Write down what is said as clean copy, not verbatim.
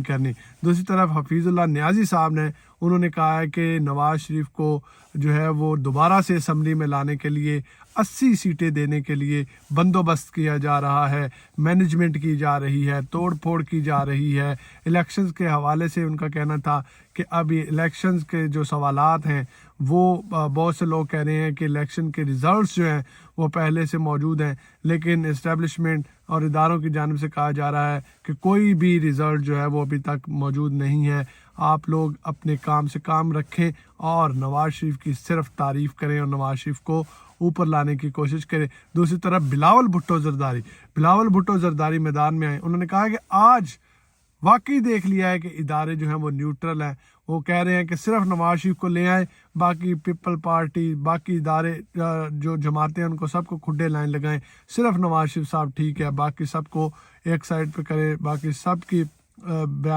کرنی۔ دوسری طرف حفیظ اللہ نیازی صاحب نے انہوں نے کہا ہے کہ نواز شریف کو جو ہے وہ دوبارہ سے اسمبلی میں لانے کے لیے 80 سیٹیں دینے کے لیے بندوبست کیا جا رہا ہے، مینجمنٹ کی جا رہی ہے، توڑ پھوڑ کی جا رہی ہے۔ الیکشنز کے حوالے سے ان کا کہنا تھا کہ اب یہ الیکشنز کے جو سوالات ہیں وہ بہت سے لوگ کہہ رہے ہیں کہ الیکشن کے ریزلٹس جو ہیں وہ پہلے سے موجود ہیں، لیکن اسٹیبلشمنٹ اور اداروں کی جانب سے کہا جا رہا ہے کہ کوئی بھی رزلٹ جو ہے وہ ابھی تک موجود نہیں ہے۔ آپ لوگ اپنے کام سے کام رکھیں اور نواز شریف کی صرف تعریف کریں اور نواز شریف کو اوپر لانے کی کوشش کریں۔ دوسری طرف بلاول بھٹو زرداری میدان میں آئے، انہوں نے کہا کہ آج واقعی دیکھ لیا ہے کہ ادارے جو ہیں وہ نیوٹرل ہیں۔ وہ کہہ رہے ہیں کہ صرف نواز شریف کو لے آئیں، باقی پیپل پارٹی، باقی ادارے جو جماعتیں ان کو سب کو کھڈے لائن لگائیں، صرف نواز شریف صاحب ٹھیک ہے، باقی سب کو ایک سائڈ پہ کرے، باقی سب کی